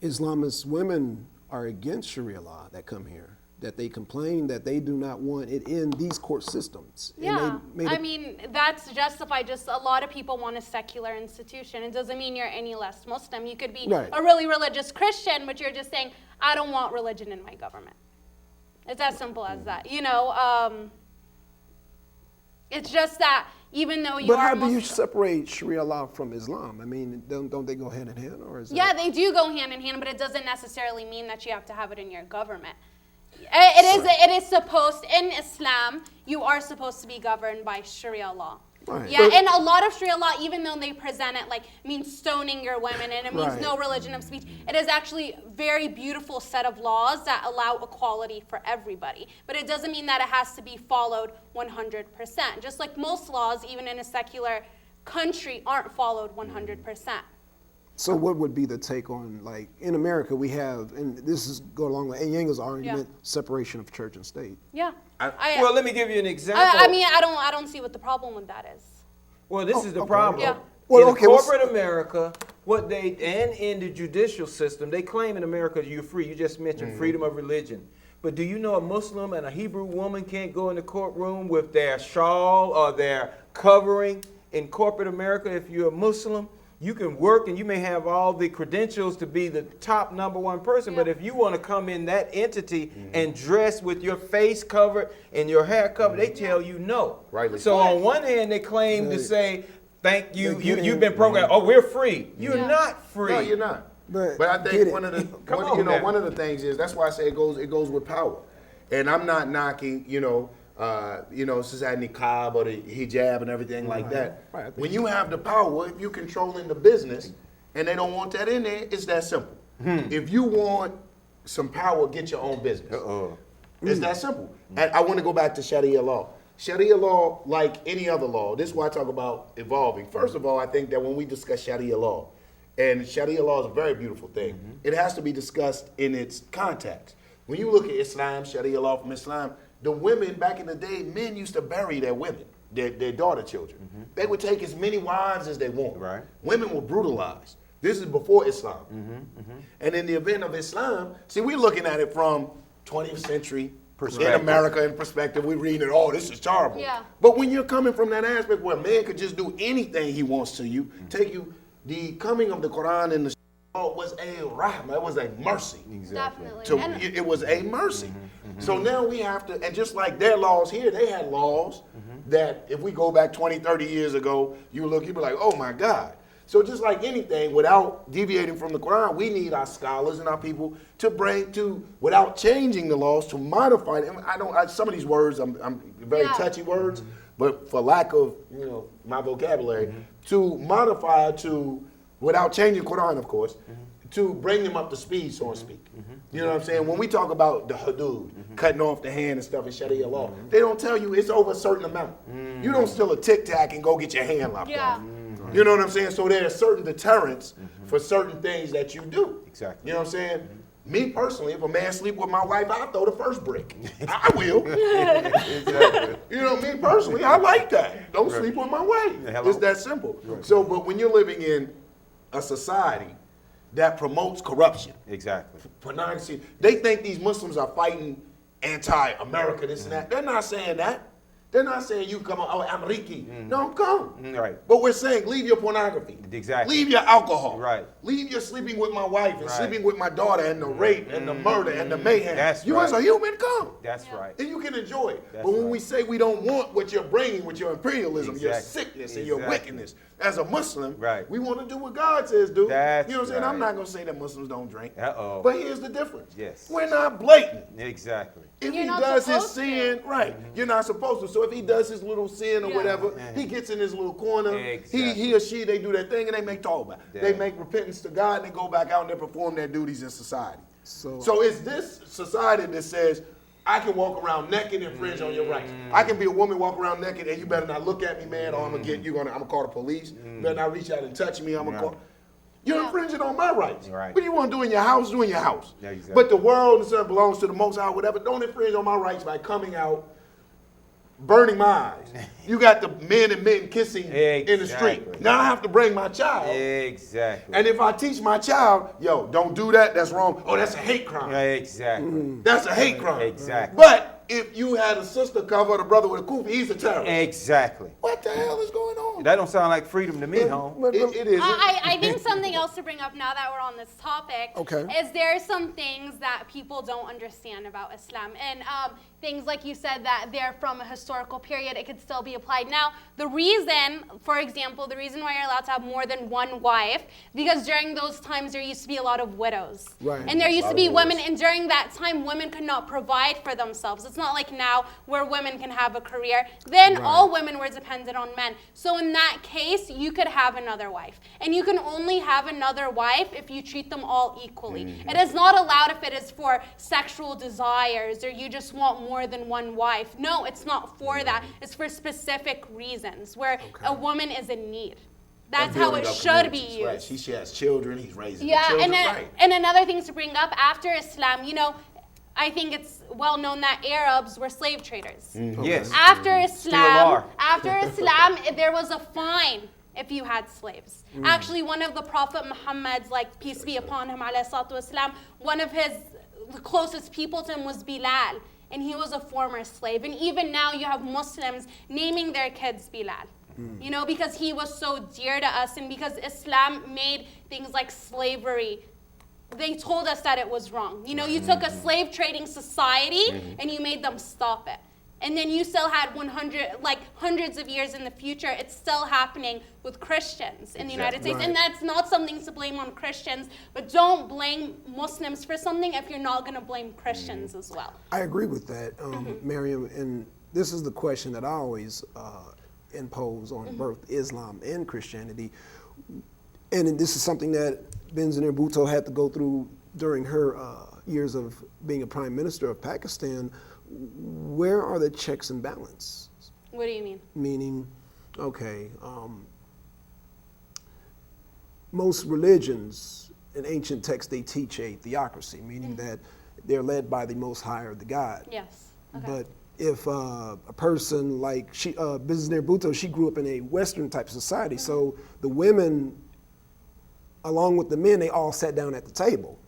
Islamist women are against Sharia law that come here. that they complain that they do not want it in these court systems. And Yeah, they made I it- mean, that's justified. Just a lot of people want a secular institution. It doesn't mean you're any less Muslim. You could be Right. a really religious Christian, but you're just saying, I don't want religion in my government. It's as simple as that. You know, it's just that even though you But are how do Muslim, you separate Sharia law from Islam? I mean, don't they go hand in hand, or is yeah, that? they do go hand in hand, but it doesn't necessarily mean that you have to have it in your government. It is supposed, in Islam, you are supposed to be governed by Sharia law. Right. Yeah, and a lot of Sharia law, even though they present it like means stoning your women and it means Right. no religion of speech, it is actually a very beautiful set of laws that allow equality for everybody. But it doesn't mean that it has to be followed 100%. Just like most laws, even in a secular country, aren't followed 100%. So what would be the take on, like, in America we have, and this is go along with Yanga's argument, separation of church and state. Yeah. Well, let me give you an example. I mean, I don't see what the problem with that is. Well, this is the okay. problem. Yeah. Well, In okay, well, corporate America, and in the judicial system, they claim in America you're free. You just mentioned freedom of religion. But do you know a Muslim and a Hebrew woman can't go in the courtroom with their shawl or their covering? In corporate America, if you're a Muslim, you can work and you may have all the credentials to be the top #1 person, but if you want to come in that entity and dress with your face covered and your hair covered, they tell you no. Rightly So so. on one hand, they claim to say, thank you, They get you've in. been programmed. Oh, we're free. You're Yeah. not free. No, you're not. But I get think it. one of the Come on now. one of the things is that's why I say it goes with power. And I'm not knocking, since I niqab or the hijab and everything like that. Right, I think- When you have the power, if you're controlling the business and they don't want that in there, it's that simple. If you want some power, get your own business. It's that simple. And I want to go back to Sharia law. Sharia law, like any other law, this is why I talk about evolving. First of all, I think that when we discuss Sharia law, and Sharia law is a very beautiful thing, it has to be discussed in its context. When you look at Islam, Sharia law from Islam, the women back in the day, men used to bury their women, their daughter children. They would take as many wives as they want. Right. Women were brutalized. This is before Islam. And in the event of Islam, see, we're looking at it from 20th century in America in perspective. We're reading it, oh, this is terrible. Yeah. But when you're coming from that aspect where a man could just do anything he wants to you, take you, the coming of the Quran and the was a rahmah, it was a mercy. Definitely. So And- it was a mercy. So now we have to, and just like their laws here, they had laws that if we go back 20, 30 years ago, you be like, oh my God. So just like anything, without deviating from the Quran, we need our scholars and our people to without changing the laws, to modify them. Some of these words, I'm very touchy words, but for lack of, my vocabulary, to modify without changing Quran, of course, to bring them up to speed, so to speak. You know what I'm saying? When we talk about the hudud, cutting off the hand and stuff in Sharia law, they don't tell you it's over a certain amount. You don't steal a Tic Tac and go get your hand lopped Yeah. off. You know what I'm saying? So there are certain deterrents for certain things that you do. Exactly. You know what I'm saying? Me personally, if a man sleep with my wife, I'll throw the first brick. I will. Exactly. You know, me personally, I like that. Don't sleep with my wife. Yeah, It's that simple. So, but when you're living in a society that promotes corruption, Exactly. pornography, they think these Muslims are fighting anti-America, this and that. They're not saying that. They're not saying you come on, oh, Ameriki. No, come. Right. But we're saying leave your pornography. Exactly. Leave your alcohol. Right. Leave your sleeping with my wife and Right. sleeping with my daughter and the rape and the murder and the mayhem. That's you right. as a human, come. That's right. And you can enjoy it. That's But when right. we say we don't want what you're bringing with your imperialism, your Exactly. sickness and your Exactly. wickedness, as a Muslim, Right. we want to do what God says do. That's you know what I'm saying? I'm right. not going to say that Muslims don't drink. Uh-oh. But here's the difference. Yes. We're not blatant. Exactly. If You're he not does his supposed to. sin, right, you're not supposed to. So if he does his little sin or Yeah. whatever, he gets in his little corner. Exactly. He or she, they do their thing and they make tawbah. Yeah. They make repentance to God and they go back out and they perform their duties in society. So- So it's this society that says, I can walk around naked and infringe on your rights. I can be a woman, walk around naked, and you better not look at me, man, or I'm gonna call the police. You better not reach out and touch me. I'm gonna call. You're infringing on my rights. Right. What you want to do in your house, do in your house. Yeah, exactly. But the world and stuff belongs to the Most High, whatever. Don't infringe on my rights by coming out burning my eyes. You got the men and men kissing in the street. Exactly. Now I have to bring my child. Exactly. And if I teach my child, yo, don't do that, that's wrong. Oh, that's a hate crime. Exactly. That's a hate crime. Exactly. But if you had a sister covered a brother with a kufi, he's a terrorist. Exactly. What the hell is going on? That don't sound like freedom to me, home. It isn't. I think something else to bring up now that we're on this topic Okay. is there are some things that people don't understand about Islam. And things like you said that they're from a historical period, it could still be applied. Now, the reason, for example, the reason why you're allowed to have more than one wife, because during those times there used to be a lot of widows. Right. And there used to be of women, widows. and during that time, women could not provide for themselves. It's not like now where women can have a career. Then all women were dependent on men. So in that case, you could have another wife. And you can only have another wife if you treat them all equally. It is not allowed if it is for sexual desires or you just want more than one wife. No, it's not for that. It's for specific reasons where a woman is in need. That's how it should be used. Right. She has children, he's raising the Yeah, children. and another thing to bring up, after Islam, you know, I think it's well known that Arabs were slave traders. Yes. After Still are. Islam, there was a fine if you had slaves. Actually, one of the Prophet Muhammad's, like peace be upon him, alayhi salatu wasalam, one of his the closest people to him was Bilal, and he was a former slave. And even now, you have Muslims naming their kids Bilal. You know, because he was so dear to us, and because Islam made things like slavery, they told us that it was wrong. You know, you took a slave trading society and you made them stop it. And then you still had hundreds of years in the future, it's still happening with Christians in the United States. Right. And that's not something to blame on Christians, but don't blame Muslims for something if you're not going to blame Christians as well. I agree with that, Mariam, and this is the question that I always impose on both Islam and Christianity. And this is something that Benazir Bhutto had to go through during her years of being a prime minister of Pakistan. Where are the checks and balances? What do you mean? Meaning, okay, most religions in ancient texts, they teach a theocracy, meaning that they're led by the Most High or the God. Yes. Okay. But if a person like Benazir Bhutto, she grew up in a Western type of society, so the women, along with the men, they all sat down at the table.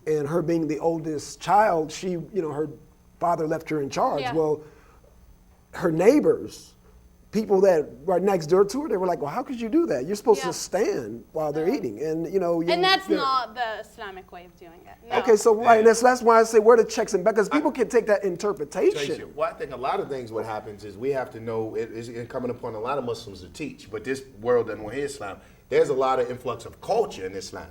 And her being the oldest child, she, you know, her father left her in charge. Yeah. Well, her neighbors, people that were next door to her, they were like, well, how could you do that? You're supposed Yeah. to stand while they're eating. And, you know. And that's you know. not the Islamic way of doing it. No. Okay, so right, that's why I say where the checks and balances, because people can take that interpretation. Well, I think a lot of things what happens is we have to know, it is incumbent upon a lot of Muslims to teach, but this world doesn't want Islam. There's a lot of influx of culture in Islam.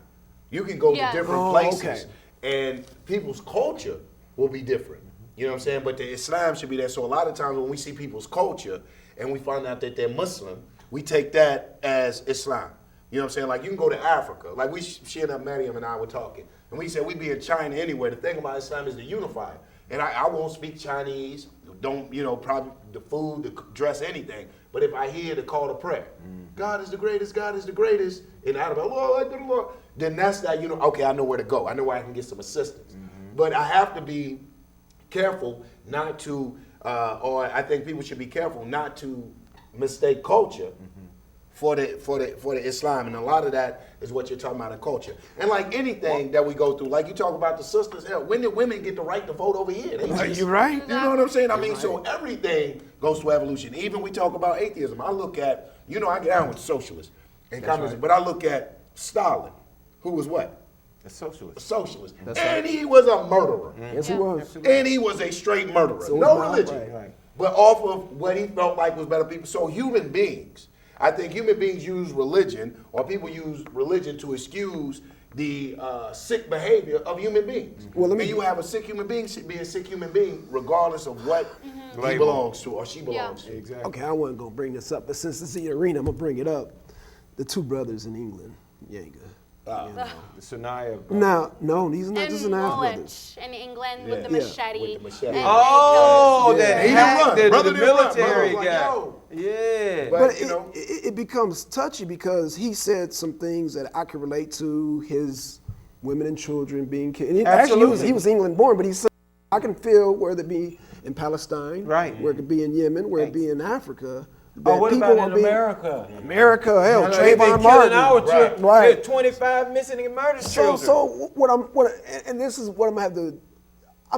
You can go Yeah. to different places and people's culture will be different. You know what I'm saying? But the Islam should be there. So a lot of times when we see people's culture and we find out that they're Muslim, we take that as Islam. You know what I'm saying? Like you can go to Africa. Like she and Marium and I were talking. And we said we'd be in China anyway. The thing about Islam is to unify. And I won't speak Chinese, don't, you know, probably the food, the dress, anything. But if I hear the call to prayer, God is the greatest, God is the greatest, and out of Allah, then that's that, you know, okay, I know where to go. I know where I can get some assistance. But I have to be careful not to, or I think people should be careful not to mistake culture for the Islam, and a lot of that is what you're talking about in culture. And like anything that we go through, like you talk about the sisters, hell, when did women get the right to vote over here? You're right. You know what I'm saying? I mean, so everything goes through evolution. Even we talk about atheism. I look at, you know, I get down with socialists and communism, but I look at Stalin, who was what? A socialist. A socialist. That's And right. he was a murderer. Yes, he was. And he was a straight murderer. So No was religion. Malcolm. Right. But off of what he felt like was better people. So human beings, I think human beings use religion, or people use religion to excuse the sick behavior of human beings. Well, let me- and you have a sick human being should be a sick human being regardless of what he Label. belongs to or she belongs to. Exactly. Okay, I wasn't gonna bring this up, but since it's the arena, I'm gonna bring it up. The two brothers in England, Yanga. The Sanaya. No, these are not just And an half Woolwich brothers. in England with the Yeah. machete. With the machete. and Oh, they that He didn't hack, run. the Brother didn't run. Brother military was like, guy. yo. Yeah. But, But you know, it becomes touchy because he said some things that I can relate to, his women and children being killed. Actually, he Absolutely. was England born, but he said, I can feel where the be in Palestine, Right. where it could be in Yemen, where it be in Africa. Oh, what about in being- America? America, hell, They've been Trayvon killing Martin. our Right. children. Right. There's 25 missing and murdered children. So and this is what I'm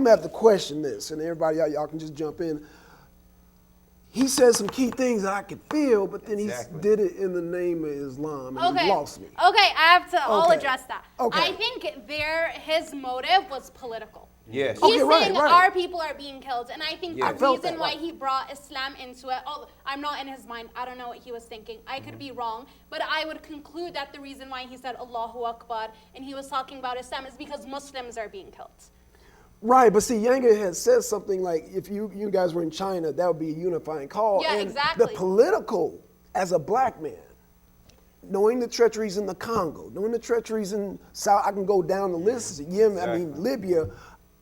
gonna have to question this, and everybody y'all can just jump in. He said some key things that I could feel, but then Exactly. he did it in the name of Islam, and Okay. he lost me. Okay, I'll Okay. address that. Okay. I think his motive was political. Yes. He's Okay, right, saying right. our people are being killed, and I think Yeah. I the felt reason that, why right. he brought Islam into it, I'm not in his mind, I don't know what he was thinking, I could be wrong, but I would conclude that the reason why he said Allahu Akbar and he was talking about Islam is because Muslims are being killed. Right, but see, Yanga had said something like, if you guys were in China, that would be a unifying call. Yeah, and exactly. The political, as a black man, knowing the treacheries in the Congo, knowing the treacheries in South, I can go down the list, Yemen, Libya.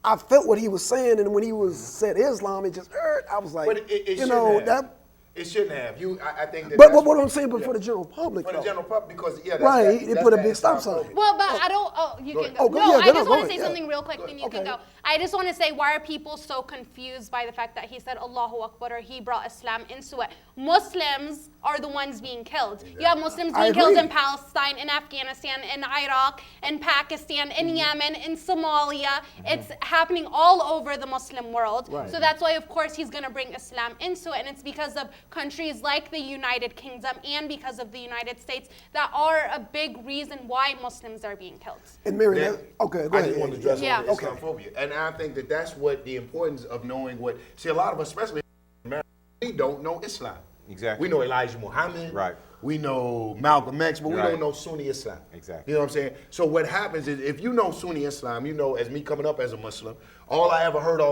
I felt what he was saying, and when he said Islam, it just hurt. I was like, But it you shouldn't know, have. that. It shouldn't have. I think that. But that's what I'm saying, but for the general public, For the though. general public, because that's Right, that, they that's put a that big stop Islamophobia. sign. Well, but I don't. Oh, you can ahead. go. Oh, go- No, yeah, I go, just go want to ahead, say yeah. something real quick, then you can Okay. go. I just want to say, why are people so confused by the fact that he said Allahu Akbar or he brought Islam into it? Muslims are the ones being killed. You have Muslims I being killed agree. in Palestine, in Afghanistan, in Iraq, in Pakistan, in Yemen, in Somalia. It's happening all over the Muslim world. Right. So that's why, of course, he's going to bring Islam into it, and it's because of countries like the United Kingdom and because of the United States that are a big reason why Muslims are being killed. And Mary, Now, okay, go I ahead. just want to address Yeah. on the Islamophobia, and I think that that's what the importance of knowing what. See, a lot of us, especially in America, we don't know Islam. Exactly. We know Elijah Muhammad. Right. We know Malcolm X, but we Right. don't know Sunni Islam. Exactly. You know what I'm saying? So what happens is, if you know Sunni Islam, you know, as me coming up as a Muslim, all I ever heard all